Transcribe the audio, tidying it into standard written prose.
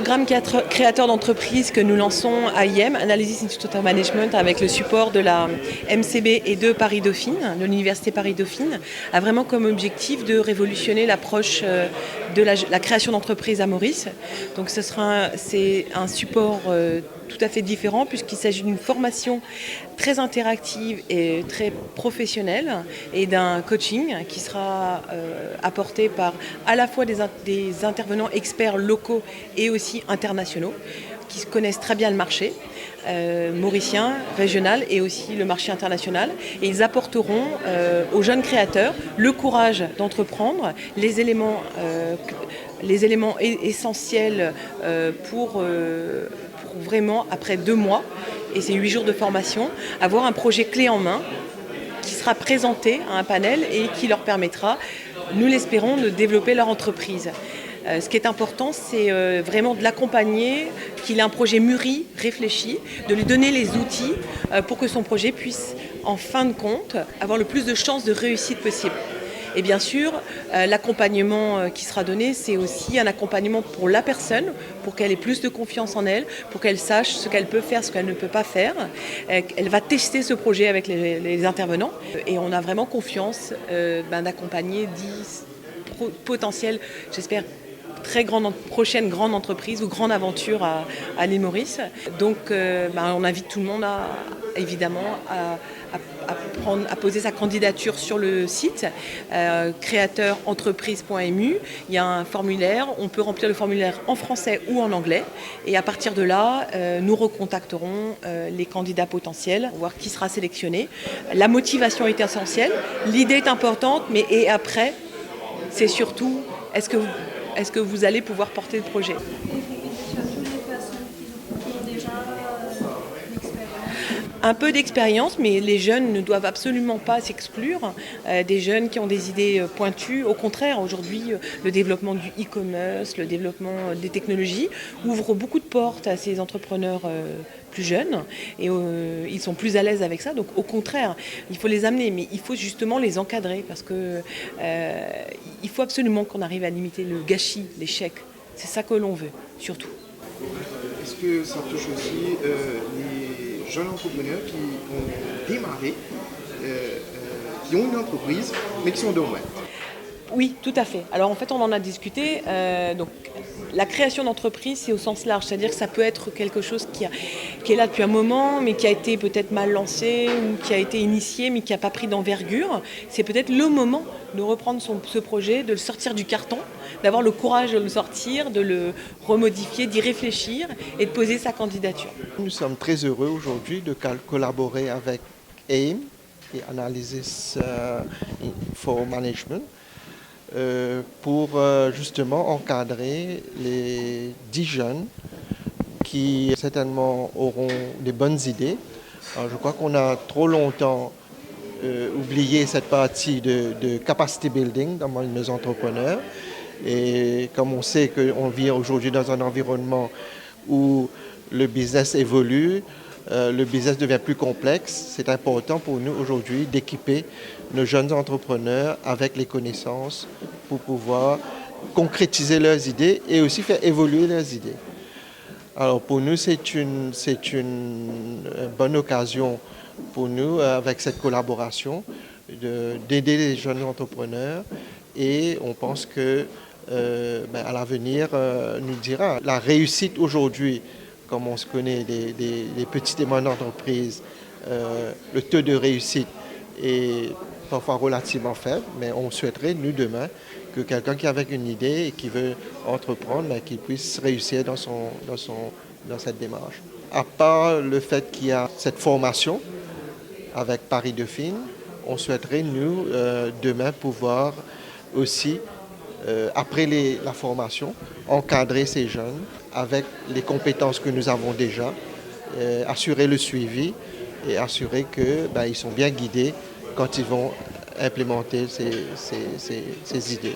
programme créateur d'entreprise que nous lançons à IM, Analysis Institute of Management, avec le support de la MCB et de Paris-Dauphine, de l'Université Paris-Dauphine, a vraiment comme objectif de révolutionner l'approche de la création d'entreprise à Maurice. Donc c'est un support tout à fait différent puisqu'il s'agit d'une formation très interactive et très professionnelle et d'un coaching qui sera apporté par à la fois des intervenants experts locaux et aussi internationaux qui connaissent très bien le marché mauricien, régional et aussi le marché international. Et ils apporteront aux jeunes créateurs le courage d'entreprendre, les éléments essentiels pour vraiment, après 2 mois, et c'est 8 jours de formation, avoir un projet clé en main qui sera présenté à un panel et qui leur permettra, nous l'espérons, de développer leur entreprise. Ce qui est important, c'est vraiment de l'accompagner, qu'il ait un projet mûri, réfléchi, de lui donner les outils pour que son projet puisse, en fin de compte, avoir le plus de chances de réussite possible. Et bien sûr, l'accompagnement qui sera donné, c'est aussi un accompagnement pour la personne, pour qu'elle ait plus de confiance en elle, pour qu'elle sache ce qu'elle peut faire, ce qu'elle ne peut pas faire. Elle va tester ce projet avec les intervenants et on a vraiment confiance d'accompagner 10 potentiels, j'espère, prochaine grande entreprise ou grande aventure à l'île Maurice. Donc on invite tout le monde évidemment à poser sa candidature sur le site créateurentreprise.mu. Il y a un formulaire, on peut remplir le formulaire en français ou en anglais et à partir de là, nous recontacterons les candidats potentiels pour voir qui sera sélectionné. La motivation est essentielle, l'idée est importante, mais et après, c'est surtout est-ce que vous allez pouvoir porter le projet. Un peu d'expérience, mais les jeunes ne doivent absolument pas s'exclure. Des jeunes qui ont des idées pointues. Au contraire, aujourd'hui, le développement du e-commerce, le développement des technologies ouvre beaucoup de portes à ces entrepreneurs plus jeunes et ils sont plus à l'aise avec ça. Donc au contraire, il faut les amener, mais il faut justement les encadrer parce que il faut absolument qu'on arrive à limiter le gâchis, l'échec. C'est ça que l'on veut, surtout. Est-ce que ça touche aussi les jeunes entrepreneurs qui ont démarré, qui ont une entreprise, mais qui sont de loin? Oui, tout à fait. Alors en fait, on en a discuté. Donc, la création d'entreprise, c'est au sens large. C'est-à-dire que ça peut être quelque chose qui est là depuis un moment, mais qui a été peut-être mal lancé ou qui a été initié, mais qui n'a pas pris d'envergure. C'est peut-être le moment de reprendre ce projet, de le sortir du carton, d'avoir le courage de le sortir, de le remodifier, d'y réfléchir et de poser sa candidature. Nous sommes très heureux aujourd'hui de collaborer avec AIM et Analysis for Management pour justement encadrer les 10 jeunes qui certainement auront des bonnes idées. Alors, je crois qu'on a trop longtemps oublié cette partie de capacity building dans nos entrepreneurs. Et comme on sait qu'on vit aujourd'hui dans un environnement où le business évolue, le business devient plus complexe, c'est important pour nous aujourd'hui d'équiper nos jeunes entrepreneurs avec les connaissances pour pouvoir concrétiser leurs idées et aussi faire évoluer leurs idées. Alors pour nous, c'est une bonne occasion pour nous, avec cette collaboration, d'aider les jeunes entrepreneurs et on pense que à l'avenir nous dira. La réussite aujourd'hui, comme on se connaît des petites et moyennes entreprises, le taux de réussite est parfois relativement faible, mais on souhaiterait, nous, demain, que quelqu'un qui a avec une idée et qui veut entreprendre, qu'il puisse réussir dans cette démarche. À part le fait qu'il y a cette formation avec Paris-Dauphine, on souhaiterait, nous, demain, pouvoir aussi, après la formation, encadrer ces jeunes avec les compétences que nous avons déjà, assurer le suivi et assurer qu'ils sont bien guidés quand ils vont implémenter ces idées.